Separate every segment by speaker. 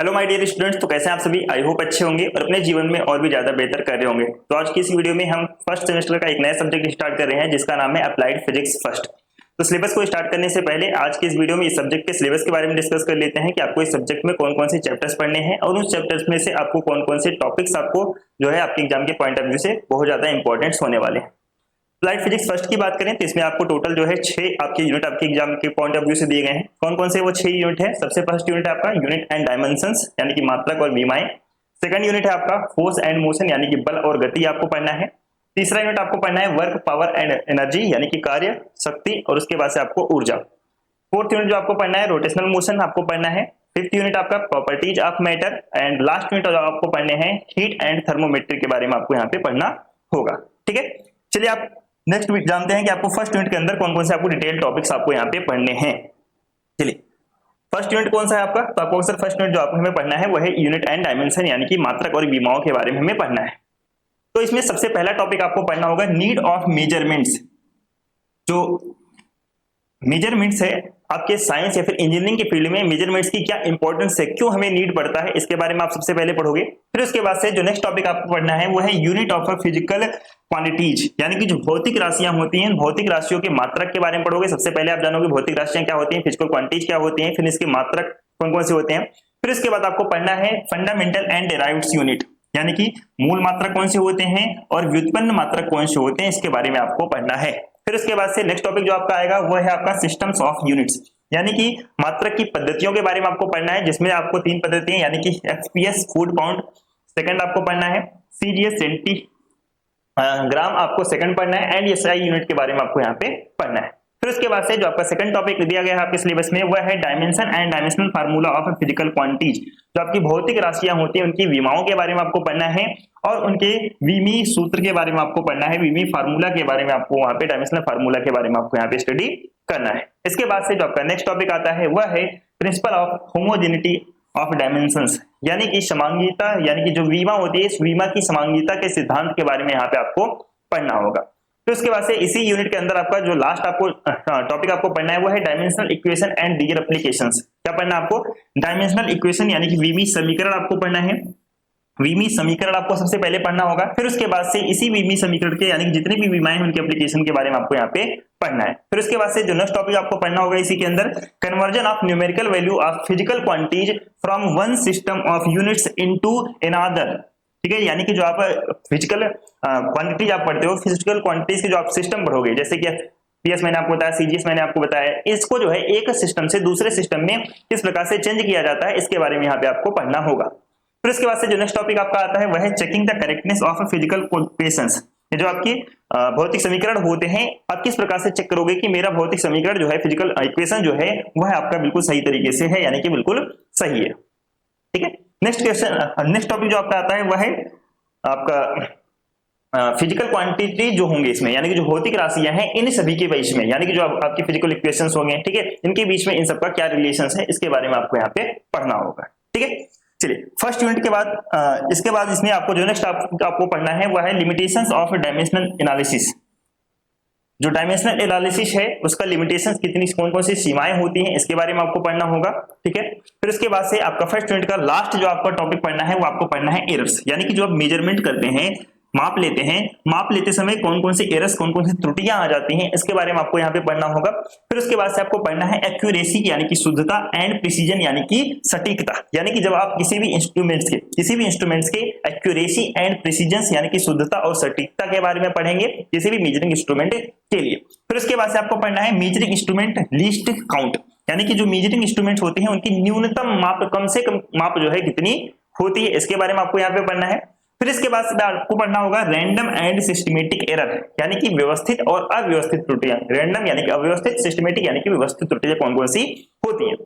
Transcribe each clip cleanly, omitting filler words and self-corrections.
Speaker 1: Hello my dear students, तो कैसे हैं आप सभी। आई होप अच्छे होंगे और अपने जीवन में और भी ज्यादा बेहतर कर रहे होंगे। तो आज की इस वीडियो में हम फर्स्ट सेमेस्टर का एक नया सब्जेक्ट स्टार्ट कर रहे हैं जिसका नाम है अप्लाइड फिजिक्स फर्स्ट। तो सिलेबस को स्टार्ट करने से पहले आज की इस वीडियो में इस सब्जेक्ट के सिलेबस के बारे में डिस्कस कर लेते हैं कि आपको इस सब्जेक्ट में कौन कौन से चैप्टर्स पढ़ने हैं और उस चैप्टर्स में से आपको कौन कौन से टॉपिक्स आपको जो है आपके एग्जाम के पॉइंट ऑफ व्यू से बहुत ज्यादा इंपॉर्टेंट होने वाले हैं। अप्लाइड फिजिक्स फर्स्ट की बात करें तो इसमें आपको टोटल जो है 6 आपके यूनिट आपके एग्जाम के पॉइंट ऑफ व्यू से दिए गए हैं। कौन कौन से वो 6 यूनिट है। सबसे फर्स्ट यूनिट है आपका यूनिट एंड डायमेंशंस यानी कि मात्रक और विमाएं। सेकंड यूनिट है आपका फोर्स एंड मोशन यानी कि बल और गति आपको पढ़ना है। तीसरा यूनिट आपको पढ़ना है वर्क पावर एंड एनर्जी यानी कि कार्य शक्ति और उसके बाद से आपको ऊर्जा। फोर्थ यूनिट जो आपको पढ़ना है रोटेशनल मोशन आपको पढ़ना है। फिफ्थ यूनिट आपका properties of matter and last unit आपको पढ़ने हैं हीट एंड थर्मोमेट्री के बारे में आपको यहाँ पे पढ़ना होगा। ठीक है, चलिए आप नेक्स्ट जानते हैं कि आपको फर्स्ट यूनिट के अंदर कौन कौन से आपको डिटेल टॉपिक्स आपको यहाँ पे पढ़ने हैं। चलिए फर्स्ट यूनिट कौन सा है आपका, तो आपको सर फर्स्ट यूनिट जो आपको हमें पढ़ना है वो है यूनिट एंड डायमेंशन यानी कि मात्रक और विमाओं के बारे में हमें पढ़ना है। तो इसमें सबसे पहला टॉपिक आपको पढ़ना होगा नीड ऑफ मेजरमेंट्स। जो मेजरमेंट्स है आपके साइंस या फिर इंजीनियरिंग के फील्ड में मेजरमेंट्स की क्या इंपॉर्टेंस है, क्यों हमें नीड पड़ता है, इसके बारे में आप सबसे पहले पढ़ोगे। फिर उसके बाद से जो नेक्स्ट टॉपिक आपको पढ़ना है वो है यूनिट ऑफ फिजिकल क्वांटिटीज यानी कि जो भौतिक राशियां होती हैं भौतिक राशियों के मात्रक के बारे में पढ़ोगे। सबसे पहले आप जानोगे भौतिक राशियां क्या होती हैं, फिजिकल क्वांटिटीज क्या होती हैं, फिर इसके मात्रक कौन कौन से होते हैं। फिर इसके बाद आपको पढ़ना है फंडामेंटल एंड डेराइव्ड यूनिट यानी कि मूल मात्रक कौन से होते हैं और व्युत्पन्न मात्रक कौन से होते हैं, इसके बारे में आपको पढ़ना है। फिर उसके बाद से नेक्स्ट टॉपिक जो आपका आएगा वो है आपका सिस्टम्स ऑफ यूनिट्स यानी कि मात्रक की पद्धतियों के बारे में आपको पढ़ना है, जिसमें आपको 3 पद्धतियां यानी कि एफपीएस फूट पाउंड सेकंड आपको पढ़ना है, सीजीएस सेंटीग्राम आपको सेकंड पढ़ना है एंड एसआई यूनिट के बारे में आपको यहाँ पे पढ़ना है। फिर उसके बाद से जो आपका सेकंड टॉपिक दिया गया है आपके सिलेबस में वह है dimension and dimensional formula of physical quantities. जो आपकी भौतिक राशियां होती हैं उनकी विमाओं के बारे में आपको पढ़ना है और उनके विमी सूत्र के बारे में आपको पढ़ना है, विमी फार्मूला के बारे में आपको वहां पे डायमेंशनल फार्मूला के बारे में आपको यहाँ पे स्टडी करना है। इसके बाद से जो आपका नेक्स्ट टॉपिक आता है वह है principle of homogeneity of dimensions यानी कि समांगीता यानी कि जो विमा होती है इस विमा की समांगीता के सिद्धांत के बारे में यहाँ पे आपको पढ़ना होगा। फिर उसके बाद से इसी यूनिट के अंदर आपका जो लास्ट आपको टॉपिक आपको पढ़ना है वो है डायमेंशनल इक्वेशन एंड दीगर एप्लीकेशंस। क्या पढ़ना है आपको, डायमेंशनल इक्वेशन यानी कि विमी समीकरण आपको पढ़ना है। विमी समीकरण आपको सबसे पहले पढ़ना होगा। फिर उसके बाद से इसी विमी समीकरण के यानी कि जितने भी विमाएं हैं उनके एप्लीकेशन के बारे में आपको यहाँ पे पढ़ना है। फिर उसके बाद से जो नेक्स्ट टॉपिक आपको पढ़ना होगा इसी के अंदर conversion of numerical value of physical quantities from one system of units into another. ठीक है, यानी कि जो आप फिजिकल क्वांटिटीज आप पढ़ते हो फिजिकल क्वांटिटीज के जो आप सिस्टम पढ़ोगे, जैसे कि पीएस मैंने आपको बताया, सीजीएस मैंने आपको बताया, इसको जो है एक सिस्टम से दूसरे सिस्टम में किस प्रकार से चेंज किया जाता है इसके बारे में यहाँ पे आपको पढ़ना होगा। फिर इसके बाद से जो नेक्स्ट टॉपिक आपका आता है वह है checking the correctness of physical equations. ये जो आपकी भौतिक समीकरण होते हैं आप किस प्रकार से चेक करोगे कि मेरा भौतिक समीकरण जो है फिजिकल इक्वेशन जो है वह आपका बिल्कुल सही तरीके से है यानी कि बिल्कुल सही है। ठीक है, नेक्स्ट क्वेश्चन नेक्स्ट टॉपिक जो आपका आता है वह है आपका फिजिकल क्वांटिटी जो होंगे इसमें यानी कि जो भौतिक राशियां हैं इन सभी के बीच में यानी कि जो आपकी फिजिकल इक्वेशंस होंगे, ठीक है, इनके बीच में इन सबका क्या रिलेशंस है इसके बारे में आपको यहाँ पे पढ़ना होगा। ठीक है, चलिए फर्स्ट यूनिट के बाद इसके बाद इसमें आपको जो नेक्स्ट आपको पढ़ना है वह है लिमिटेशंस ऑफ डायमेंशनल एनालिसिस। जो डायमेंशनल एनालिसिस है उसका लिमिटेशंस कितनी कौन कौन सी सीमाएं होती हैं इसके बारे में आपको पढ़ना होगा। ठीक है, फिर उसके बाद से आपका फर्स्ट यूनिट का लास्ट जो आपका टॉपिक पढ़ना है वो आपको पढ़ना है एरर्स यानी कि जो आप मेजरमेंट करते हैं माप लेते हैं, माप लेते समय कौन कौन से एरर्स कौन कौन सी त्रुटियां आ जाती हैं इसके बारे में आपको यहाँ पे पढ़ना होगा। फिर उसके बाद से आपको पढ़ना है एक्यूरेसी यानी कि शुद्धता एंड प्रिसीजन यानी कि सटीकता यानी कि जब आप किसी भी इंस्ट्रूमेंट्स के एक्यूरेसी एंड प्रिसीजन यानी कि शुद्धता और सटीकता के बारे में पढ़ेंगे किसी भी मेजरिंग इंस्ट्रूमेंट के लिए। फिर उसके बाद से आपको पढ़ना है मेजरिंग इंस्ट्रूमेंट लीस्ट काउंट यानी कि जो मेजरिंग इंस्ट्रूमेंट होते हैं उनकी न्यूनतम माप कम से कम माप जो है कितनी होती है इसके बारे में आपको यहाँ पे पढ़ना है। फिर इसके बाद आपको पढ़ना होगा रैंडम एंड सिस्टमेटिक एरर यानी कि व्यवस्थित और अव्यवस्थित त्रुटियां, रैंडम यानी कि अव्यवस्थित, सिस्टमेटिक यानी कि व्यवस्थित त्रुटियां कौन कौन सी होती है।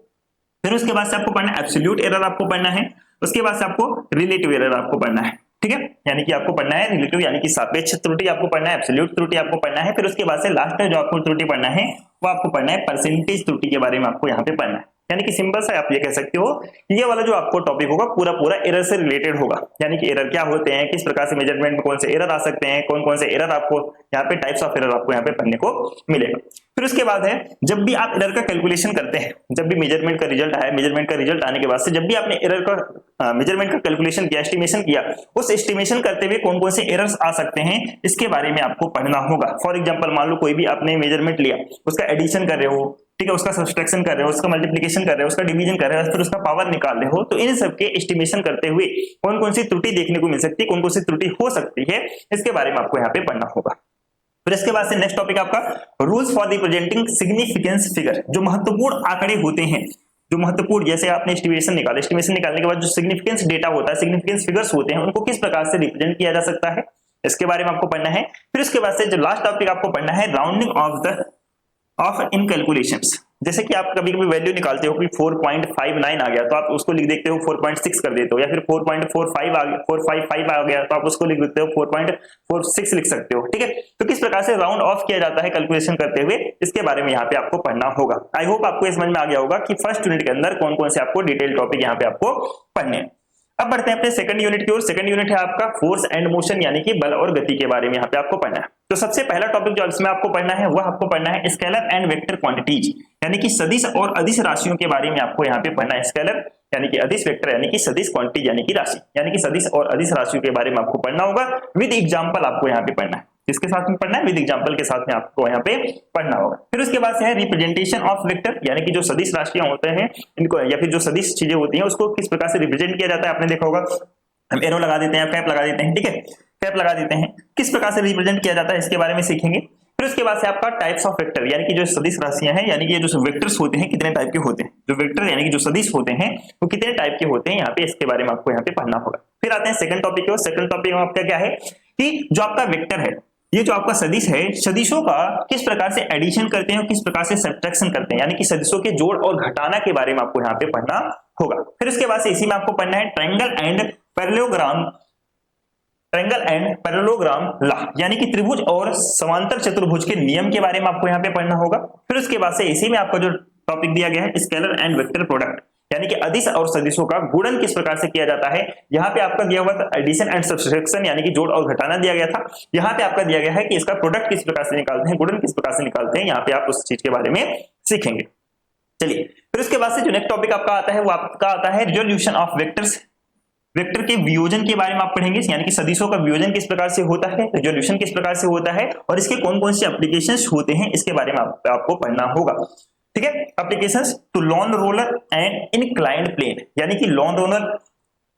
Speaker 1: फिर उसके बाद से आपको पढ़ना है एब्सोल्यूट एरर आपको पढ़ना है। उसके बाद से आपको रिलेटिव एरर आपको पढ़ना है। ठीक है, यानी कि आपको पढ़ना है रिलेटिव यानी कि सापेक्ष त्रुटि आपको पढ़ना है, एब्सोल्यूट त्रुटि आपको पढ़ना है। फिर उसके बाद से लास्ट में जो आपको त्रुटि पढ़ना है वो आपको पढ़ना है परसेंटेज त्रुटि के बारे में आपको यहाँ पे पढ़ना है। यानी कि सिंपल सा आप ये कह सकते हो ये वाला जो आपको टॉपिक होगा पूरा पूरा एरर से रिलेटेड होगा यानी कि एरर क्या होते हैं, किस प्रकार से मेजरमेंट में कौन से एरर आ सकते हैं, कौन कौन से एरर आपको यहाँ पे टाइप्स ऑफ एरर आपको यहाँ पे पढ़ने को मिलेगा। फिर उसके बाद है जब भी आप एरर का कैलकुलेशन करते हैं, जब भी मेजरमेंट का रिजल्ट आया, मेजरमेंट का रिजल्ट आने के बाद से जब भी आपने एरर का मेजरमेंट का कैलकुलेशन किया, एस्टिमेशन किया, उस एस्टिमेशन करते हुए कौन कौन से एरर्स आ सकते हैं इसके बारे में आपको पढ़ना होगा। फॉर एग्जांपल मान लो कोई भी आपने मेजरमेंट लिया, उसका एडिशन कर रहे हो, ठीक है, उसका सब्सट्रैक्शन कर रहे हो, उसका मल्टीप्लिकेशन कर रहे हो, उसका डिवीजन कर रहे हो, फिर उसका पावर निकाल रहे हो, तो इन सब के एस्टिमेशन करते हुए कौन कौन सी त्रुटि देखने को मिल सकती है, कौन कौन सी त्रुटि हो सकती है, इसके बारे में आपको यहाँ पे पढ़ना होगा। फिर इसके बाद से नेक्स्ट टॉपिक आपका rules for representing significance figure, जो महत्वपूर्ण आंकड़े होते हैं, जो महत्वपूर्ण, जैसे आपने एस्टिमेशन निकाला, एस्टिमेशन निकालने के बाद जो सिग्निफिकेंस डेटा होता है, सिग्निफिकेंस फिगर्स होते हैं, उनको किस प्रकार से रिप्रेजेंट किया जा सकता है, इसके बारे में आपको पढ़ना है। फिर उसके बाद से जो लास्ट टॉपिक आपको पढ़ना है राउंडिंग ऑफ इन कैलकुलेशंस, जैसे कि आप कभी कभी वैल्यू निकालते हो कि 4.59 आ गया तो आप उसको लिख देते हो 4.6 कर देते हो, या फिर 4.45 आ गया, 455 आ गया तो आप उसको लिख देते हो 4.46 लिख सकते हो, ठीक है। तो किस प्रकार से राउंड ऑफ किया जाता है कैलकुलेशन करते हुए, इसके बारे में यहाँ पे आपको पढ़ना होगा। आई होप आपको समझ में आ गया होगा कि फर्स्ट यूनिट के अंदर कौन कौन से आपको डिटेल टॉपिक यहाँ पे आपको पढ़ने हैं। अब बढ़ते हैं अपने सेकंड यूनिट की ओर। सेकंड यूनिट है आपका फोर्स एंड मोशन, यानी कि बल और गति के बारे में यहाँ पे आपको पढ़ना है। तो सबसे पहला टॉपिक जो इसमें आपको पढ़ना है वह आपको पढ़ना है स्केलर एंड वेक्टर क्वांटिटीज, यानी कि सदिश और अदिश राशियों के बारे में आपको यहाँ पे पढ़ना है। स्केलर यानी कि अदिश, वेक्टर यानी कि सदिश, क्वांटिटी यानी कि राशि, यानी कि सदिश और अदिश राशियों के बारे में आपको पढ़ना होगा। विद एग्जांपल आपको यहाँ पे पढ़ना है। किसके साथ में पढ़ना है? विद एग्जांपल के साथ में आपको यहाँ पे पढ़ना होगा। फिर उसके बाद से है रिप्रेजेंटेशन ऑफ वेक्टर, यानी कि जो सदिश राशियां होते हैं इनको, या फिर जो सदिश चीजें होती हैं उसको किस प्रकार से रिप्रेजेंट किया जाता है। आपने देखा होगा, हम एरो लगा देते हैं, कैप लगा देते हैं, ठीक है, कैप लगा देते हैं, किस प्रकार से रिप्रेजेंट किया जाता है इसके बारे में सीखेंगे। फिर उसके बाद से आपका टाइप्स ऑफ वेक्टर, यानी कि जो सदिश राशियां हैं, यानी कि ये जो वेक्टर्स होते हैं कितने टाइप के होते हैं, जो वेक्टर यानी कि जो सदिश होते हैं वो कितने टाइप के होते हैं, यहाँ पे इसके बारे में आपको यहाँ पे पढ़ना होगा। फिर आते हैं सेकंड टॉपिक को। सेकंड टॉपिक में आपका क्या है कि जो आपका वेक्टर है, ये जो आपका सदिश है, सदिशों का किस प्रकार से एडिशन करते हैं, किस प्रकार से सब्ट्रैक्शन करते हैं, यानी कि सदिशों के जोड़ और घटाना के बारे में आपको यहाँ पे पढ़ना होगा। फिर उसके बाद से इसी में आपको पढ़ना है triangle and parallelogram, triangle and parallelogram law, यानी कि त्रिभुज और समांतर चतुर्भुज के नियम के बारे में आपको यहाँ पे पढ़ना होगा। फिर उसके बाद से इसी में आपका जो टॉपिक दिया गया है स्केलर एंड वेक्टर प्रोडक्ट, यानी कि अदिश और सदिशों का गुणन किस प्रकार से किया जाता है। यहाँ पे आपका दिया हुआ था एडिशन एंड सब्ट्रैक्शन, यानी कि जोड़ और घटाना दिया गया था। यहाँ पे आपका दिया गया है कि इसका प्रोडक्ट किस प्रकार से निकालते हैं, गुणन किस प्रकार से निकालते हैं, यहाँ पे आप उस चीज के बारे में सीखेंगे। चलिए, फिर उसके बाद से जो नेक्स्ट टॉपिक आपका आता है वो आपका आता है रिजोल्यूशन ऑफ वेक्टर्स, वेक्टर के वियोजन के बारे में आप पढ़ेंगे, यानी कि सदिशों का वियोजन किस प्रकार से होता है, रिजोल्यूशन किस प्रकार से होता है और इसके कौन कौन से एप्लीकेशंस होते हैं, इसके बारे में आपको पढ़ना होगा, ठीक है। Applications to lawn roller and inclined plane, यानी कि लॉन रोलर,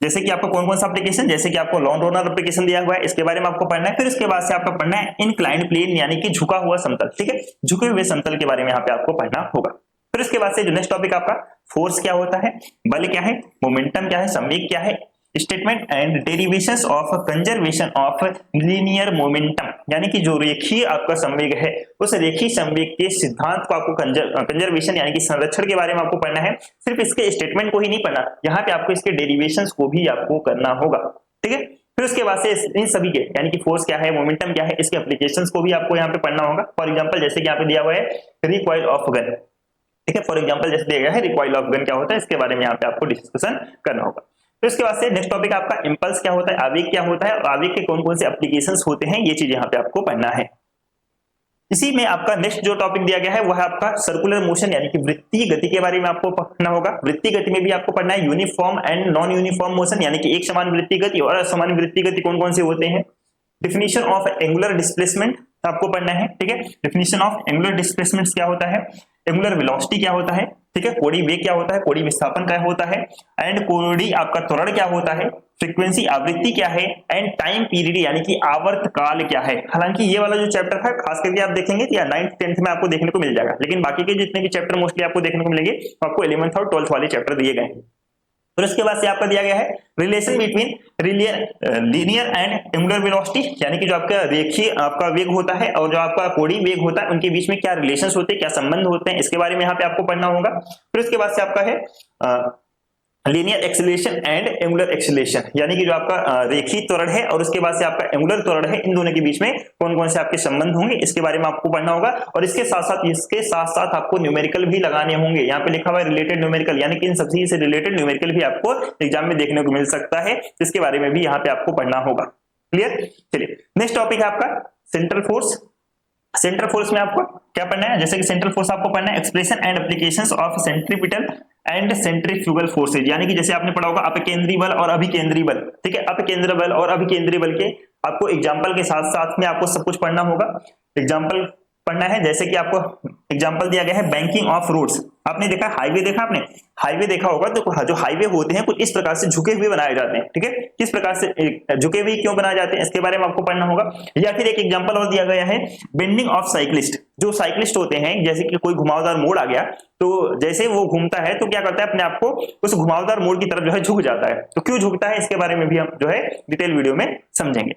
Speaker 1: जैसे कि आपको कौन कौन सा एप्लीकेशन, जैसे कि आपको लॉन रोलर एप्लीकेशन दिया हुआ है, इसके बारे में आपको पढ़ना है। फिर उसके बाद से आपका पढ़ना है इनक्लाइंड प्लेन, यानी कि झुका हुआ समतल, ठीक है, झुके हुए समतल के बारे में यहाँ पे आपको पढ़ना होगा। फिर उसके बाद से जो नेक्स्ट टॉपिक आपका फोर्स क्या होता है, बल क्या है, मोमेंटम क्या है, संवेग क्या है, statement and derivations of conservation of linear momentum, यानी कि जो रेखीय आपका संवेग है उस रेखीय संवेग के सिद्धांत को आपको कंजर्वेशन यानी कि संरक्षण के बारे में आपको पढ़ना है। सिर्फ इसके स्टेटमेंट को ही नहीं पढ़ना, यहाँ पे आपको इसके डेरिवेशंस को भी आपको करना होगा, ठीक है। फिर उसके बाद से इन सभी के, यानी कि फोर्स क्या है, मोमेंटम क्या है, इसके एप्लीकेशंस को भी आपको यहाँ पे पढ़ना होगा। फॉर एग्जांपल जैसे कि यहाँ पे दिया हुआ है रिकॉइल ऑफ गन, ठीक है, फॉर एग्जांपल जैसे दिया गया है रिकॉइल ऑफ गन क्या होता है, इसके बारे में यहाँ पे आपको डिस्कशन करना होगा। तो इसके बाद से नेक्स्ट टॉपिक आपका इंपल्स क्या होता है, आवेग क्या होता है और आवेग के कौन कौन से एप्लीकेशंस होते हैं, ये चीज यहाँ पे आपको पढ़ना है। इसी में आपका नेक्स्ट जो टॉपिक दिया गया है वह आपका सर्कुलर मोशन, यानी कि वृत्तीय गति के बारे में आपको पढ़ना होगा। वृत्तीय गति में भी आपको पढ़ना है uniform and non uniform motion, यानी कि एक समान वृत्तीय गति और असमान वृत्तीय गति कौन कौन से होते हैं। डिफिनीशन ऑफ एंगुलर डिस्प्लेसमेंट आपको पढ़ना है, ठीक है। डिफिनीशन ऑफ एंगुलर डिस्प्लेसमेंट क्या होता है, एंगुलर वेलोसिटी क्या होता है, ठीक है, कोणीय वेग क्या होता है, कोणीय विस्थापन क्या होता है, एंड कोणीय आपका त्वरण क्या होता है, फ्रीक्वेंसी आवृत्ति क्या है, एंड टाइम पीरियड यानी कि आवर्त काल क्या है। हालांकि ये वाला जो चैप्टर था खास करके आप देखेंगे या 9th 10th में आपको देखने को मिल जाएगा, लेकिन बाकी के जितने भी चैप्टर मोस्टली आपको देखने को मिलेंगे तो आपको 11th और 12th वाले चैप्टर दिए गए हैं। फिर उसके बाद से आपका दिया गया है relation between linear and angular velocity, यानी कि जो आपका रेखीय आपका वेग होता है और जो आपका कोणीय वेग होता है उनके बीच में क्या रिलेशंस होते हैं, क्या संबंध होते हैं, इसके बारे में यहाँ पे आपको पढ़ना होगा। फिर उसके बाद से आपका है linear acceleration and angular acceleration, यानी कि जो आपका रेखीय त्वरण है और उसके बाद से आपका एंगुलर त्वरण है, इन दोनों के बीच में कौन कौन से आपके संबंध होंगे, इसके बारे में आपको पढ़ना होगा। और इसके साथ साथ आपको न्यूमेरिकल भी लगाने होंगे। यहाँ पे लिखा हुआ है रिलेटेड न्यूमेरिकल, यानी कि इन सभी से रिलेटेड न्यूमेरिकल भी आपको एग्जाम में देखने को मिल सकता है, इसके बारे में भी यहाँ पे आपको पढ़ना होगा। क्लियर। चलिए नेक्स्ट टॉपिक है आपका सेंट्रल फोर्स, सेंट्रल फोर्स में आपको क्या पढ़ना है, जैसे कि सेंट्रल फोर्स आपको पढ़ना है expression and applications of centripetal and centrifugal forces, यानी कि जैसे आपने पढ़ा होगा अपकेंद्री बल और अभिकेंद्री बल, ठीक है, अपकेंद्र बल और अभिकेंद्री बल के आपको एग्जांपल के साथ साथ में आपको सब कुछ पढ़ना होगा। एग्जांपल पढ़ना है, जैसे कि आपको एग्जांपल दिया गया है बैंकिंग ऑफ रोड्स। आपने देखा हाईवे, देखा आपने हाईवे देखा होगा, तो जो हाईवे होते हैं कुछ इस प्रकार से झुके हुए बनाए जाते हैं, ठीक है, किस प्रकार से झुके हुए क्यों बनाए जाते हैं इसके बारे में आपको पढ़ना होगा। या फिर एक एग्जांपल और दिया गया है बेंडिंग ऑफ साइक्लिस्ट, जो साइक्लिस्ट होते हैं जैसे कि कोई घुमावदार मोड़ आ गया तो जैसे वो घूमता है तो क्या करता है अपने आप को उस घुमावदार मोड़ की तरफ जो है झुक जाता है, तो क्यों झुकता है इसके बारे में भी हम जो है डिटेल वीडियो में समझेंगे।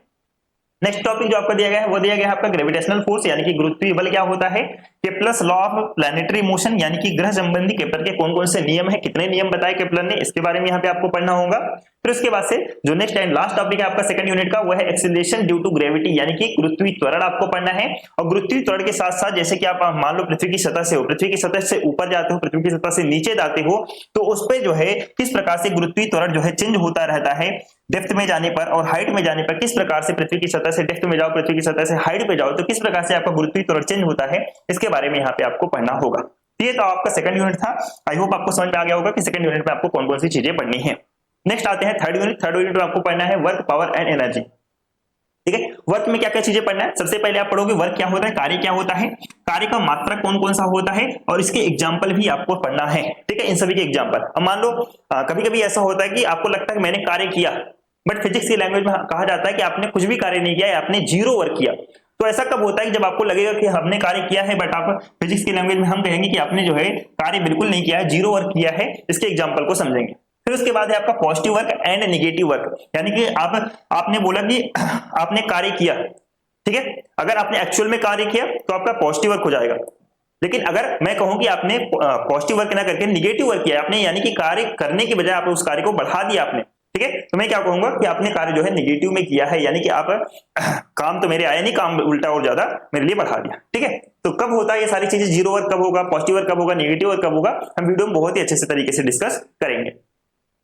Speaker 1: नेक्स्ट टॉपिक जो आपका दिया गया है वो दिया गया है आपका ग्रेविटेशनल फोर्स, यानी कि गुरुत्वीय बल क्या होता है, Kepler's law of planetary motion, यानी कि ग्रह संबंधी केपलर के कौन कौन से नियम है, कितने नियम बताए केपलर ने, इसके बारे में यहाँ पे आपको पढ़ना होगा। फिर उसके बाद से जो नेक्स्ट एंड लास्ट टॉपिक है आपका सेकंड यूनिट का वो है एक्सीलरेशन ड्यू टू ग्रेविटी, यानी कि गुरुत्वीय त्वरण आपको पढ़ना है। और गुरुत्वीय त्वरण के साथ साथ जैसे कि आप मान लो पृथ्वी की सतह से हो, पृथ्वी की सतह से ऊपर जाते हो, पृथ्वी की सतह से नीचे जाते हो, तो उस पर जो है किस प्रकार से गुरुत्वीय त्वरण जो है चेंज होता रहता है डेप्थ में जाने पर और हाइट में जाने पर, किस प्रकार से पृथ्वी की सतह से डेप्थ में जाओ, पृथ्वी की सतह से हाइट पे जाओ तो किस प्रकार से आपका गुरुत्वीय त्वरण चेंज होता है, इसके बारे में यहाँ पे आपको पढ़ना होगा। ये तो आपका सेकंड यूनिट था। आई होप आपको समझ में आ गया होगा कि सेकंड यूनिट में आपको कौन कौन सी चीजें पढ़नी है। नेक्स्ट आते हैं थर्ड यूनिट। थर्ड यूनिट में आपको पढ़ना है वर्क, पावर एंड एनर्जी, ठीक है। वर्क में क्या क्या चीजें पढ़ना है, सबसे पहले आप पढ़ोगे वर्क क्या होता है, कार्य क्या होता है, कार्य का मात्रक कौन कौन सा होता है और इसके एग्जाम्पल भी आपको पढ़ना है, ठीक है, इन सभी के एग्जाम्पल। अब मान लो कभी कभी ऐसा होता है कि आपको लगता है कि मैंने कार्य किया, बट फिजिक्स की लैंग्वेज में कहा जाता है कि आपने कुछ भी कार्य नहीं किया, आपने जीरो वर्क किया। तो ऐसा कब होता है जब आपको लगेगा कि हमने कार्य किया है, बट आप फिजिक्स की लैंग्वेज में हम कहेंगे कि आपने जो है कार्य बिल्कुल नहीं किया है, जीरो वर्क किया है। इसके एग्जाम्पल को समझेंगे। फिर उसके बाद है आपका positive work and negative work, यानी कि आपने बोला कि आपने कार्य किया, ठीक है, अगर आपने एक्चुअल में कार्य किया तो आपका पॉजिटिव वर्क हो जाएगा। लेकिन अगर मैं कहूं कि आपने पॉजिटिव वर्क ना करके नेगेटिव वर्क किया आपने, यानी कि कार्य करने के बजाय आप उस कार्य को बढ़ा दिया आपने, ठीक है, तो मैं क्या कहूंगा कि आपने कार्य जो है नेगेटिव में किया है, यानी कि आप काम तो मेरे आया नहीं, काम उल्टा और ज्यादा मेरे लिए बढ़ा दिया, ठीक है। तो कब होता है ये सारी चीजें, जीरो वर्क कब होगा, पॉजिटिव वर्क कब होगा, नेगेटिव वर्क कब होगा, हम वीडियो में बहुत ही अच्छे से तरीके से डिस्कस करेंगे।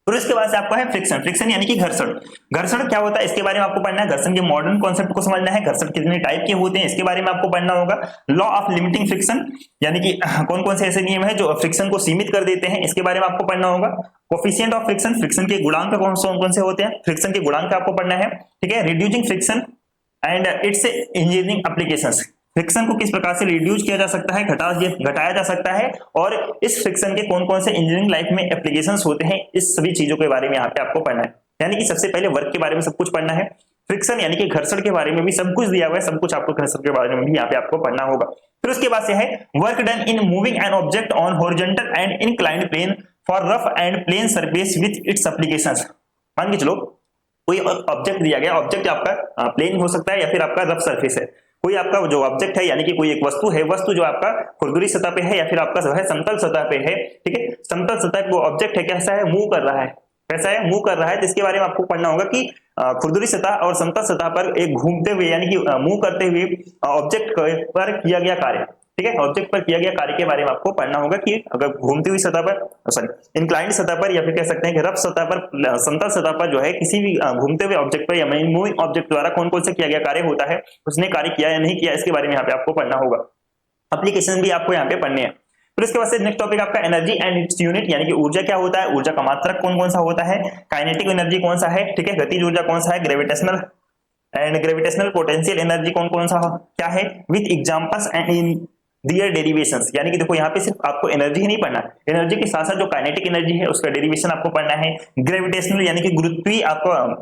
Speaker 1: फिर इसके बाद से आपका है फ्रिक्शन। फ्रिक्शन यानी कि घर्षण। घर्षण क्या होता है इसके बारे में आपको पढ़ना है, घर्षण के मॉडर्न कॉन्सेप्ट को समझना है, घर्षण कितने टाइप के होते हैं इसके बारे में आपको पढ़ना होगा। लॉ ऑफ लिमिटिंग फ्रिक्शन, यानी कि कौन कौन से ऐसे नियम है जो फ्रिक्शन को सीमित कर देते हैं, इसके बारे में आपको पढ़ना होगा। कोफिशिएंट ऑफ फ्रिक्शन, फ्रिक्शन के गुणांक कौन से होते हैं, फ्रिक्शन के गुणांक आपको पढ़ना है, ठीक है। Reducing friction and it's engineering applications, friction को किस प्रकार से रिड्यूस किया जा सकता है, घटाया जा सकता है, और इस फ्रिक्शन के कौन कौन से इंजीनियरिंग लाइफ में एप्लीकेशंस होते हैं, इस सभी चीजों के बारे में यहाँ पे आपको पढ़ना है। यानी कि सबसे पहले वर्क के बारे में सब कुछ पढ़ना है, फ्रिक्शन यानी कि घर्षण के बारे में भी सब कुछ दिया हुआ है, सब कुछ आपको घर्षण के बारे में भी यहाँ पे आपको पढ़ना होगा। फिर उसके बाद से है work done in moving an object on horizontal and inclined plane for rough and plane surface with its applications. मान के चलो कोई ऑब्जेक्ट दिया गया, ऑब्जेक्ट आपका प्लेन हो सकता है या फिर आपका रफ सरफेस है, कोई आपका जो ऑब्जेक्ट है यानी कि कोई एक वस्तु है, वस्तु जो आपका खुरदुरी सतह पे है या फिर आपका जो है समतल सतह पे है, ठीक है, समतल सतह पे वो ऑब्जेक्ट है, कैसा है, मूव कर रहा है, कैसा है, मूव कर रहा है, जिसके बारे में आपको पढ़ना होगा कि खुरदुरी सतह और समतल सतह पर एक घूमते हुए यानी कि मूव करते हुए ऑब्जेक्ट पर किया गया कार्य, ठीक है, ऑब्जेक्ट पर किया गया कार्य के बारे में आपको पढ़ना होगा कि अगर घूमती हुई सतह पर, सॉरी इंक्लाइंड सतह पर या फिर कह सकते हैं कि रफ सतह पर, समतल सतह पर जो है किसी भी घूमते हुए ऑब्जेक्ट पर या मूविंग ऑब्जेक्ट द्वारा कौन कौन से किया गया कार्य होता है, उसने कार्य किया या नहीं किया, इसके बारे में यहाँ पे आपको पढ़ना होगा। एप्लीकेशन भी आपको यहाँ पे पढ़ने हैं। फिर इसके बाद से नेक्स्ट टॉपिक आपका एनर्जी एंड इट्स यूनिट, यानी कि ऊर्जा क्या होता है, ऊर्जा का मात्रक कौन कौन सा होता है, काइनेटिक एनर्जी कौन सा है, ठीक है, गतिज ऊर्जा कौन सा है, gravitational and gravitational potential energy कौन कौन सा क्या है, with examples and in their derivations. यानी कि देखो यहाँ पे सिर्फ आपको एनर्जी ही नहीं पढ़ना, एनर्जी के साथ साथ जो काइनेटिक एनर्जी है उसका डेरिवेशन आपको पढ़ना है, ग्रेविटेशनल यानी कि गुरुत्वीय आपको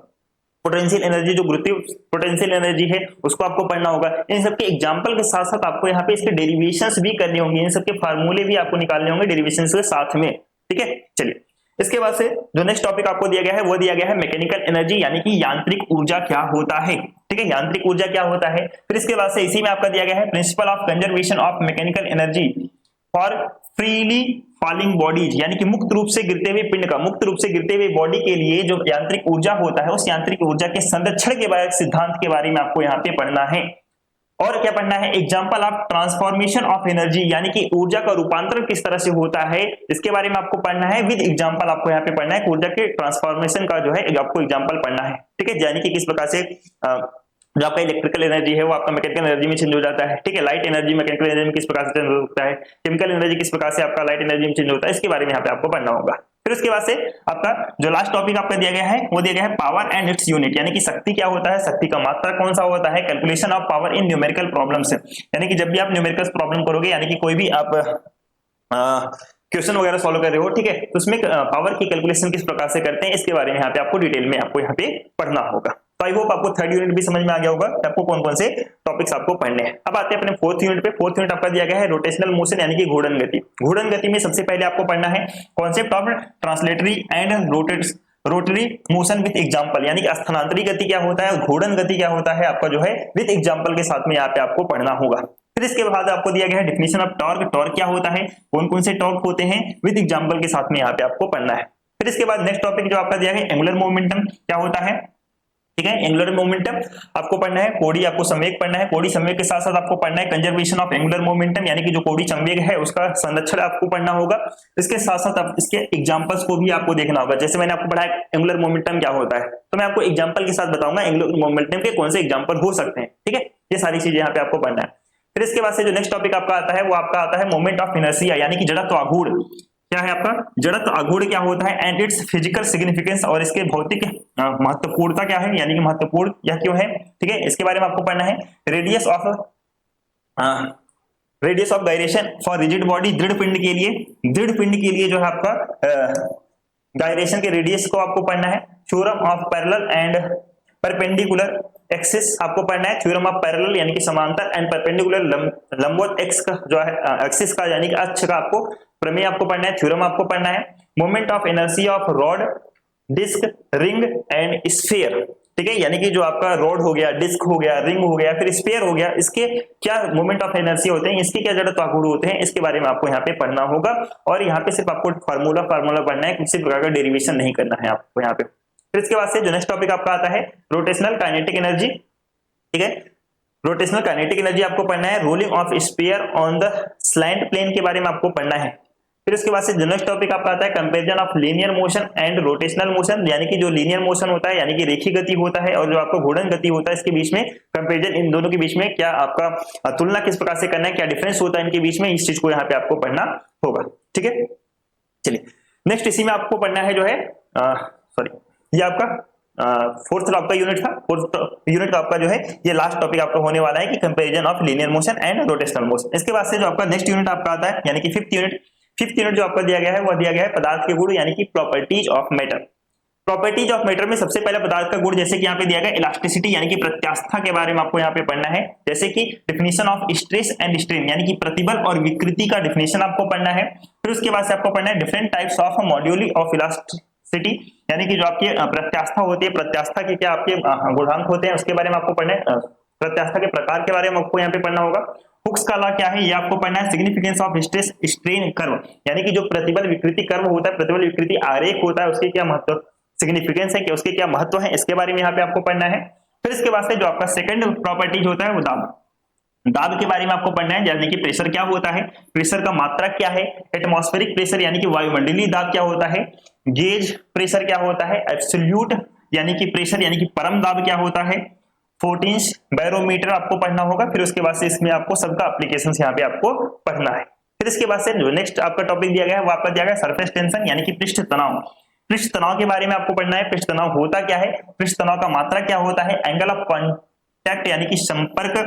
Speaker 1: पोटेंशियल एनर्जी, जो गुरुत्वीय पोटेंशियल एनर्जी है उसको आपको पढ़ना होगा। इन सबके एग्जांपल के साथ साथ आपको यहाँ पे इसके डेरिवेशंस भी करने होंगे, इन सबके फार्मूले भी आपको निकालने होंगे डेरिवेशंस के साथ में, ठीक है। चलिए इसके बाद से जो नेक्स्ट टॉपिक आपको दिया गया है वो दिया गया है मैकेनिकल एनर्जी, यानी कि यांत्रिक ऊर्जा क्या होता है, ठीक है, यांत्रिक ऊर्जा क्या होता है। फिर इसके बाद से इसी में आपका दिया गया है principle of conservation of mechanical energy for freely falling bodies, यानी कि मुक्त रूप से गिरते हुए पिंड का, मुक्त रूप से गिरते हुए बॉडी के लिए जो यांत्रिक ऊर्जा होता है उस यांत्रिक ऊर्जा के संरक्षण के बारे सिद्धांत के बारे में आपको यहाँ पे पढ़ना है। और क्या पढ़ना है, example of transformation of energy, यानी कि ऊर्जा का रूपांतरण किस तरह से होता है इसके बारे में आपको पढ़ना है, विद एग्जांपल आपको यहाँ पे पढ़ना है, ऊर्जा के ट्रांसफॉर्मेशन का जो है आपको एग्जांपल पढ़ना है, ठीक है, यानी कि किस प्रकार से जो आपका इलेक्ट्रिकल एनर्जी है वो आपका मैकेनिकल एनर्जी में चेंज हो जाता है, ठीक है। लाइट एनर्जी मैकेनिकल एनर्जी में किस प्रकार से चेंज होता है, केमिकल एनर्जी किस प्रकार से आपका लाइट एनर्जी में चेंज होता है, इसके बारे में यहाँ पे आपको पढ़ना होगा। फिर उसके बाद से आपका जो लास्ट टॉपिक आपका दिया गया है वो दिया गया है पावर एंड इट्स यूनिट, यानी कि शक्ति क्या होता है, शक्ति का मात्रा कौन सा होता है, calculation of power in numerical problems, यानी कि जब भी आप न्यूमेरिकल प्रॉब्लम करोगे, यानी कि कोई भी आप क्वेश्चन वगैरह सॉल्व कर रहे हो, ठीक है, तो उसमें पावर की कैलकुलेशन किस प्रकार से करते हैं इसके बारे में यहाँ पे आपको डिटेल में आपको यहाँ पे पढ़ना होगा। तो आई होप आपको थर्ड यूनिट भी समझ में आ गया होगा कि आपको कौन कौन से टॉपिक्स आपको पढ़ने हैं। अब आते हैं अपने फोर्थ यूनिट पे। फोर्थ यूनिट आपका दिया गया है रोटेशनल मोशन, यानी कि घूर्णन गति। घूर्णन गति में सबसे पहले आपको पढ़ना है concept of translatory and rotary motion with example, यानी कि स्थानांतरी गति क्या होता है, घूर्णन गति क्या होता है, आपका जो है विद एग्जांपल के साथ में यहाँ पे आपको पढ़ना होगा। फिर इसके बाद आपको दिया गया है डिफिनेशन ऑफ टॉर्क, टॉर्क क्या होता है, कौन कौन से टॉर्क होते हैं, विद एग्जांपल के साथ में यहाँ पे आपको पढ़ना है। फिर इसके बाद नेक्स्ट टॉपिक जो आपका दिया है एंगुलर मोमेंटम क्या होता है, ठीक है, एंगुलर मोमेंटम आपको पढ़ना है। कोड़ी आपको संवेग पढ़ना है, कोड़ी संवेग के साथ साथ आपको पढ़ना है कंजर्वेशन ऑफ एंगुलर मोमेंटम, यानी कि जो कोड़ी संवेग है उसका संरक्षण आपको पढ़ना होगा। इसके साथ साथ आप इसके एग्जांपल्स को भी आपको देखना होगा। जैसे मैंने आपको पढ़ाया एंगुलर मोमेंटम क्या होता है, तो मैं आपको एग्जांपल के साथ बताऊंगा एंगुलर मोमेंटम के कौन से एग्जांपल हो सकते हैं, ठीक है, ये सारी चीजें यहाँ पे आपको पढ़ना है। फिर इसके बाद से जो नेक्स्ट टॉपिक आपका आता है वो आपका आता है मोमेंट ऑफ इनर्शिया, यानी कि जड़त्व आघूर्ण क्या है आपका, जड़त्व आघूर्ण क्या होता है एंड इट्स फिजिकल सिग्निफिकेंस, और इसके भौतिक महत्वपूर्णता क्या है, यानी कि महत्वपूर्ण यह क्यों है, ठीक है, इसके बारे में आपको पढ़ना है। Radius of gyration for rigid body, दृढ़ पिंड के लिए, दृढ़ पिंड के लिए जो है आपका गायरेशन के रेडियस को आपको पढ़ना है। Theorem of parallel and perpendicular axis आपको पढ़ना है। थ्योरम ऑफ पैरेलल यानी कि समांतर एंड परपेंडिकुलर लंबवत एक्स का जो है एक्सिस का यानी कि अक्ष का आपको प्रमेय आपको पढ़ना है, थ्योरम आपको पढ़ना है। Moment of inertia of rod, disc, ring and sphere, ठीक है, यानी कि जो आपका रॉड हो गया, डिस्क हो गया, रिंग हो गया, फिर स्फीयर हो गया, इसके क्या मोमेंट ऑफ इनर्शिया होते हैं, इसके क्या जड़त्व आघूर्ण होते हैं, इसके बारे में आपको यहाँ पे पढ़ना होगा। और यहाँ पे सिर्फ आपको फार्मूला पढ़ना है, किसी प्रकार का डेरिवेशन नहीं करना है आपको यहाँ पे। फिर इसके बाद से जो नेक्स्ट टॉपिक आपका आता है रोटेशनल काइनेटिक एनर्जी, ठीक है, रोटेशनल काइनेटिक एनर्जी आपको पढ़ना है। Rolling of sphere on the slant plane के बारे में आपको पढ़ना है। फिर उसके बाद से जो नेक्स्ट टॉपिक आपका आता है comparison of linear motion and rotational motion, यानी कि जो लीनियर मोशन होता है यानी कि रेखीय गति होता है और जो आपका घूर्णन गति होता है, इसके बीच में कंपैरिजन, इन दोनों के बीच में क्या आपका तुलना किस प्रकार से करना है, क्या डिफरेंस होता है इनके बीच में, इस चीज को यहाँ पे आपको पढ़ना होगा, ठीक है। चलिए नेक्स्ट इसी में आपको पढ़ना है जो है ये आपका फोर्थ आपका यूनिट था। फोर्थ यूनिट का आपका जो है ये लास्ट टॉपिक आपका होने वाला है कि comparison of linear motion and rotational motion. इसके बाद से जो आपका नेक्स्ट यूनिट आपका आता है यानी कि फिफ्थ यूनिट जो आपका दिया गया है वो दिया गया है पदार्थ के गुण, यानी कि properties of matter. Properties of matter में सबसे पहला पदार्थ का गुण जैसे कि यहाँ पे दिया गया इलास्टिसिटी, यानी कि प्रत्यास्था के बारे में आपको यहाँ पे पढ़ना है। जैसे कि definition of stress and strain, यानी कि प्रतिबल और विकृति का डिफिनेशन आपको पढ़ना है। फिर उसके बाद से आपको पढ़ना है different types of moduli of elasticity, यानी कि जो आपकी प्रत्यास्था होती है, प्रत्यास्था के क्या आपके गुणांक होते हैं उसके बारे में आपको पढ़ना है। प्रत्यास्था के प्रकार के बारे में आपको यहाँ पे पढ़ना होगा। हुक्स का लॉ क्या है ये आपको पढ़ना है। Significance of stress strain curve, यानी कि जो प्रतिबल विकृति कर्व होता है, प्रतिबल विकृति आरेख होता है, उसके क्या महत्व सिग्निफिकेंस है कि उसके क्या महत्व है, इसके बारे में यहाँ पे आपको पढ़ना है। फिर इसके बाद से जो आपका सेकंड प्रॉपर्टीज होता है वो दाब के बारे में आपको पढ़ना है, यानी कि प्रेशर क्या होता है, प्रेशर का मात्रा क्या है, एटमॉस्फेरिक प्रेशर यानी कि वायुमंडलीय दाब क्या होता है, गेज प्रेशर क्या होता है, एब्सोल्यूट यानी कि प्रेशर यानी कि परम दाब क्या होता है, 14 बैरोमीटर आपको पढ़ना होगा। फिर उसके बाद से इसमें आपको सबका एप्लीकेशंस यहाँ पे आपको पढ़ना है। फिर इसके बाद से जो नेक्स्ट आपका टॉपिक दिया गया है वो आपका दिया गया सरफेस टेंशन, यानी कि पृष्ठ तनाव। पृष्ठ तनाव के बारे में आपको पढ़ना है। पृष्ठ तनाव होता क्या है, पृष्ठ तनाव का मात्रा क्या होता है, एंगल ऑफ कांटेक्ट यानी कि संपर्क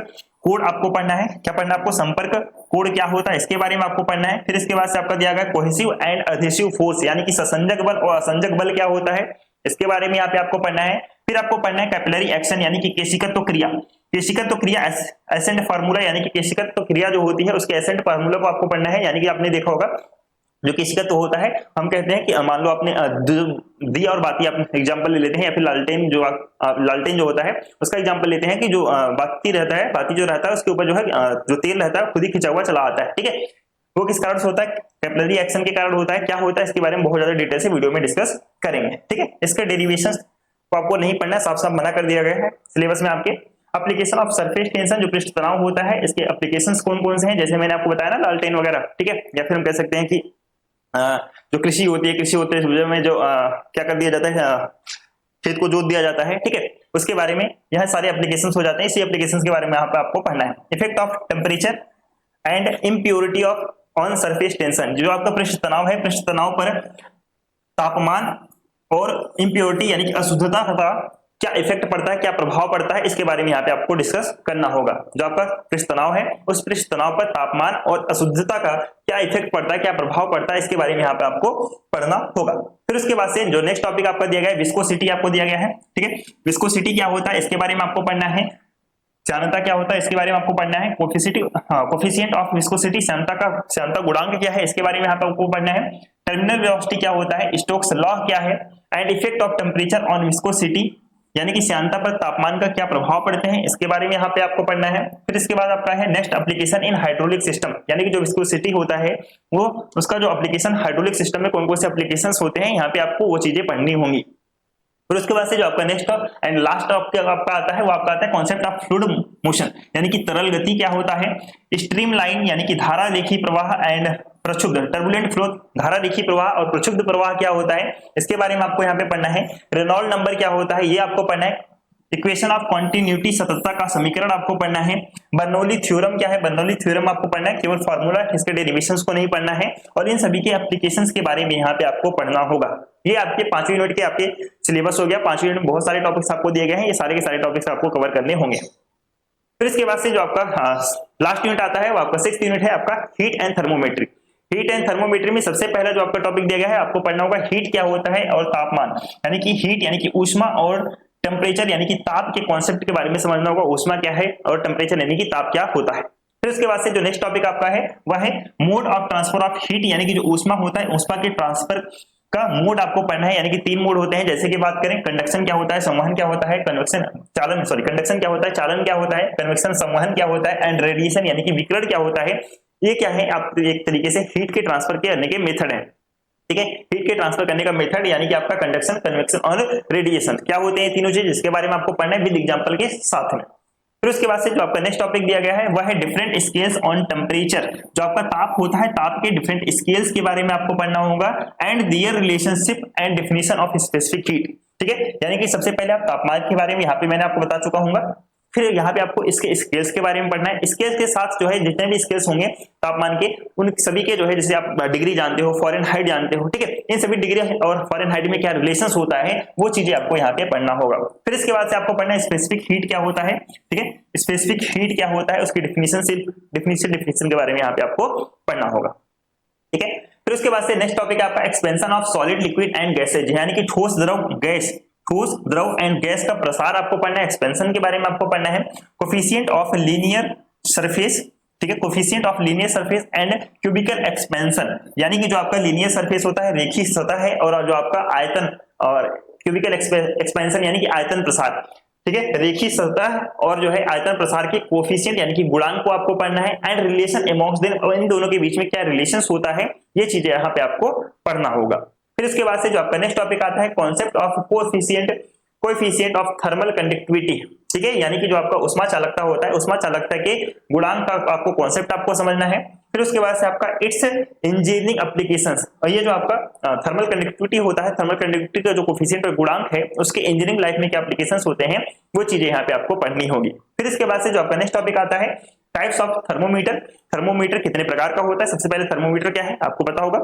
Speaker 1: कोण आपको पढ़ना है। क्या पढ़ना है आपको, संपर्क कोण क्या होता है इसके बारे में आपको पढ़ना है। फिर इसके बाद से आपका दिया गया कोहेसिव एंड एडहेसिव फोर्स, यानी कि ससंजक बल और असंजक बल क्या होता है इसके बारे में यहाँ पे आपको पढ़ना है। फिर आपको पढ़ना है कैपिलरी एक्शन, यानी कि केशिकत्व क्रिया। केशिकत्व क्रिया एसेंट फार्मूला, यानी कि केशिकत्व क्रिया जो होती है उसके एसेंट फार्मूला को आपको पढ़ना है। यानी कि आपने देखा होगा जो केशिकत्व होता है, हम कहते हैं कि मान लो आपने दिया और बाती आप एग्जांपल ले लेते हैं, या फिर लालटेन जो होता है उसका एग्जांपल लेते हैं कि जो बाती रहता है, बाती जो रहता है उसके ऊपर जो है जो तेल रहता है खुद ही खिंचा हुआ चला आता है, ठीक है। वो किस कारण से होता है, कैपिलरी एक्शन के कारण होता है। क्या होता है इसके बारे में बहुत ज्यादा डिटेल से वीडियो में डिस्कस करेंगे, ठीक है। इसके डेरिवेशन को आपको नहीं पढ़ना, साफ साफ मना कर दिया गया है सिलेबस में आपके। एप्लीकेशन ऑफ सरफेस टेंशन, जो पृष्ठ तनाव होता है इसके एप्लीकेशंस कौन कौन से हैं, जैसे मैंने आपको बताया ना लालटेन वगैरह, ठीक है। या फिर हम कह सकते हैं कि जो कृषि होती है, कृषि होते में जो क्या कर दिया जाता है, छेद को जोत दिया जाता है, ठीक है, उसके बारे में यह सारे एप्लीकेशन हो जाते हैं। इसी एप्लीकेशन के बारे में यहाँ पे आपको पढ़ना है। Effect of temperature and impurity of on surface tension, जो आपका पृष्ठ तनाव है, पृष्ठ तनाव पर तापमान और इम्प्योरिटी यानी कि अशुद्धता का क्या इफेक्ट पड़ता है, क्या प्रभाव पड़ता है, इसके बारे में यहाँ पे आपको डिस्कस करना होगा। जो आपका पृष्ठ तनाव है, उस पृष्ठ तनाव पर तापमान और अशुद्धता का क्या इफेक्ट पड़ता है, क्या प्रभाव पड़ता है, इसके बारे में यहाँ पे आपको पढ़ना होगा। फिर उसके बाद से जो नेक्स्ट टॉपिक आपका दिया गया है, विस्कोसिटी आपको दिया गया है, ठीक है। विस्कोसिटी क्या होता है, इसके बारे में आपको पढ़ना है। श्यानता क्या होता है, इसके बारे में आपको पढ़ना है। कोफिशिएंट ऑफ विस्कोसिटी, श्यानता गुणांक क्या है, इसके बारे में यहाँ पे आपको पढ़ना है। टर्मिनल वेलोसिटी क्या होता है, स्टोक्स लॉ क्या है, and effect of temperature on viscosity यानी कि श्यानता पर तापमान का क्या प्रभाव पड़ते हैं, इसके बारे में यहाँ पे आपको पढ़ना है। फिर इसके बाद आपका है next application in hydraulic system, यानी कि जो विस्कोसिटी होता है वो उसका जो एप्लीकेशन हाइड्रोलिक सिस्टम में कौन कौन से एप्लीकेशंस होते हैं, यहाँ पे आपको वो चीजें पढ़नी होंगी। फिर उसके बाद से जो आपका नेक्स्ट एंड लास्ट आपका आता है वो आपका आता है कॉन्सेप्ट ऑफ फ्लूइड मोशन, यानी कि तरल गति क्या होता है, स्ट्रीम लाइन यानी कि धारा रेखी प्रवाह एंड प्रक्षुब्ध टर्बुलेंट फ्लो, धारा रेखी प्रवाह और प्रक्षुब्ध प्रवाह क्या होता है, इसके बारे में आपको यहाँ पे पढ़ना है। रेनॉल्ड नंबर क्या होता है, ये आपको पढ़ना है। इक्वेशन ऑफ कॉन्टिन्यूटी, सततता का समीकरण आपको पढ़ना है। बर्नौली थ्योरम क्या है, बर्नौली थ्योरम आपको पढ़ना है, केवल फार्मूला, इसके डेरिवेशंस को नहीं पढ़ना है। और इन सभी के एप्लीकेशंस के बारे में यहाँ पे आपको पढ़ना होगा। ये आपके 5 यूनिट के आपके सिलेबस हो गया। 5 यूनिट में बहुत सारे टॉपिक्स आपको दिए गए हैं, ये सारे के सारे टॉपिक्स आपको कवर करने होंगे। फिर इसके बाद से जो आपका लास्ट यूनिट आता है वो आपका 6th यूनिट है आपका heat and thermometry. Heat and thermometry में सबसे पहला जो आपका टॉपिक दिया गया है, आपको पढ़ना होगा हीट क्या होता है और तापमान, यानी कि हीट यानी कि ऊष्मा और टेम्परेचर यानी कि ताप के कॉन्सेप्ट के बारे में समझना होगा। ऊष्मा क्या है और टेम्परेचर यानी कि ताप क्या होता है। फिर उसके बाद से जो नेक्स्ट टॉपिक आपका है वह है mode of transfer of heat, यानी कि जो ऊष्मा होता है ऊष्मा के ट्रांसफर का मोड आपको पढ़ना है। यानी कि 3 मोड होते हैं, जैसे कि बात करें कंडक्शन क्या होता है, संवहन क्या होता है, कन्वेक्शन चालन सॉरी कंडक्शन क्या होता है, चालन क्या होता है, कन्वेक्शन संवहन क्या होता है, एंड रेडिएशन यानी कि विकिरण क्या होता है। ये क्या है, आप एक तरीके से हीट के ट्रांसफर करने के मेथड है, ठीक है। हीट के ट्रांसफर करने का मेथड यानी कि आपका कंडक्शन, कन्वेक्शन और रेडिएशन क्या होते हैं, तीनों चीज जिसके बारे में आपको पढ़ना है विद एग्जांपल के साथ में। फिर उसके बाद से जो आपका नेक्स्ट टॉपिक दिया गया है वह है डिफरेंट स्केल्स ऑन टेम्परेचर, जो आपका ताप होता है ताप के डिफरेंट स्केल्स के बारे में आपको पढ़ना होगा, and their relationship and definition of specific heat, ठीक है। यानी कि सबसे पहले आप तापमान के बारे में यहाँ पे मैंने आपको बता चुका हूँ। फिर यहाँ पे आपको इसके स्केल्स के बारे में पढ़ना है। स्केल्स के साथ जो है जितने भी स्केल्स होंगे तापमान के, उन सभी के जो है जैसे आप डिग्री जानते हो, फॉरेनहाइट जानते हो, ठीक है, इन सभी डिग्री और फॉरेनहाइट में क्या रिलेशंस होता है वो चीजें आपको यहाँ पे पढ़ना होगा। फिर इसके बाद से आपको पढ़ना है स्पेसिफिक हीट क्या होता है, ठीक है, स्पेसिफिक हीट क्या होता है, उसकी डिफिनेशन के बारे में यहाँ पे आपको पढ़ना होगा, ठीक है। फिर उसके बाद से नेक्स्ट टॉपिक आपका expansion of solid, liquid and gases, यानी कि ठोस, द्रव, गैस, ठोस, द्रव एंड गैस का प्रसार आपको पढ़ना है। एक्सपेंशन के बारे में आपको पढ़ना है। कोफिशिएंट ऑफ लीनियर सरफेस, ठीक है, coefficient of linear surface and cubical expansion, यानी कि जो आपका लीनियर सरफेस होता है, रेखीय सतह है, और जो आपका आयतन और क्यूबिकल एक्सपेंशन यानी कि आयतन प्रसार, ठीक है, रेखीय सतह और जो है आयतन प्रसार के कोफिशिएंट यानी कि गुणांक को आपको पढ़ना है, एंड रिलेशन अमॉन्ग्स देम, और इन दोनों के बीच में क्या रिलेशंस होता है, ये चीजें यहाँ पे आपको पढ़ना होगा। फिर इसके बाद से जो आपका नेक्स्ट टॉपिक आता है concept of coefficient of thermal conductivity, ठीक है, यानी कि जो आपका उष्मा चालकता होता है, उष्मा चालकता के गुणांक का आपको कॉन्सेप्ट आपको समझना है। फिर उसके बाद से आपका इट्स इंजीनियरिंग एप्लीकेशंस, और ये जो आपका थर्मल कंडक्टिविटी होता है, थर्मल कंडक्टिविटी का जो कोफिशिएंट और गुणांक है उसके इंजीनियरिंग लाइफ में क्या एप्लीकेशंस होते हैं वो चीजें यहाँ पे आपको पढ़नी होगी। फिर इसके बाद से जो आपका नेक्स्ट टॉपिक आता है टाइप्स ऑफ थर्मोमीटर, थर्मोमीटर कितने प्रकार का होता है। सबसे पहले थर्मोमीटर क्या है आपको पता होगा,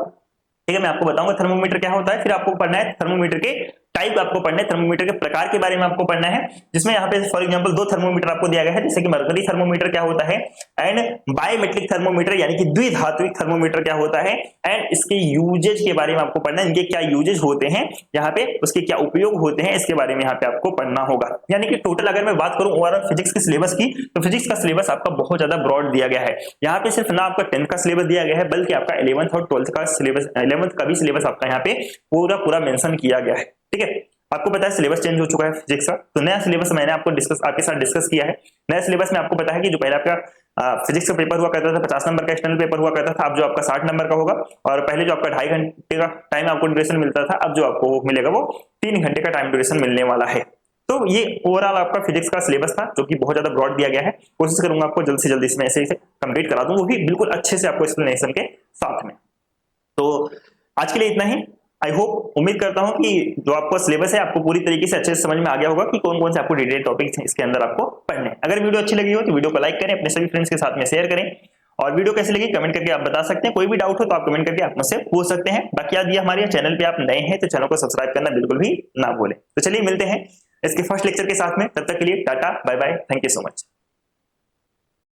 Speaker 1: ठीक है, मैं आपको बताऊंगा थर्मोमीटर क्या होता है। फिर आपको पढ़ना है थर्मोमीटर के टाइप, आपको पढ़ना है थर्मोमीटर के प्रकार के बारे में आपको पढ़ना है, जिसमें यहाँ पे फॉर एग्जांपल 2 थर्मोमीटर आपको दिया गया है, जैसे कि मरकरी थर्मोमीटर क्या होता है, एंड बायोमेट्रिक थर्मोमीटर यानी कि द्विधात्विक थर्मोमीटर क्या होता है, एंड इसके यूजेज के बारे में आपको पढ़ना है, इनके क्या यूजेज होते हैं यहाँ पे, उसके क्या उपयोग होते हैं, इसके बारे में यहाँ पे आपको पढ़ना होगा। यानी कि टोटल अगर मैं बात करूं ओवरऑल फिजिक्स के सिलेबस की, तो फिजिक्स का सिलेबस आपका बहुत ज्यादा ब्रॉड दिया गया है। यहाँ पे सिर्फ ना आपका 10th का सिलेबस दिया गया है, बल्कि आपका 11th और 12th का सिलेबस, 11th का भी सिलेबस आपका यहाँ पे पूरा मेंशन किया गया है, ठीक है। आपको पता है सिलेबस चेंज हो चुका है फिजिक्स का, तो नया सिलेबस मैंने आपको आपके साथ डिस्कस किया है। नया सिलेबस में आपको पता है कि जो पहले आपका फिजिक्स का पेपर हुआ करता था 50 नंबर का एक्सटर्नल पेपर हुआ करता था, अब जो आपका 60 नंबर का होगा, और पहले जो आपका 2.5 घंटे का टाइम आपको ड्यूरेशन मिलता था, अब जो आपको मिलेगा वो 3 घंटे का टाइम ड्यूरेशन मिलने वाला है। तो ये ओवरऑल आपका फिजिक्स का सिलेबस था जो कि बहुत ज्यादा ब्रॉड दिया गया है। कोशिश करूंगा आपको जल्द से जल्द इसमें ऐसे कंप्लीट करा दूं, वो भी बिल्कुल अच्छे से आपको एक्सप्लेनेशन के साथ में। तो आज के लिए इतना ही। आई होप, उम्मीद करता हूं कि जो आपका सिलेबस है आपको पूरी तरीके से अच्छे से समझ में आ गया होगा कि कौन कौन से आपको डिटेल टॉपिक्स इसके अंदर आपको पढ़ने हैं। अगर वीडियो अच्छी लगी हो तो वीडियो को लाइक करें, अपने सभी फ्रेंड्स के साथ में शेयर करें, और वीडियो कैसी लगी कमेंट करके आप बता सकते हैं। कोई भी डाउट हो तो आप कमेंट करके आप मुझसे पूछ सकते हैं। बाकी याद, ये हमारे चैनल पे आप नए हैं तो चैनल को सब्सक्राइब करना बिल्कुल भी ना भूलें। तो चलिए मिलते हैं इसके फर्स्ट लेक्चर के साथ में, तब तक के लिए tata bye bye, thank you so much.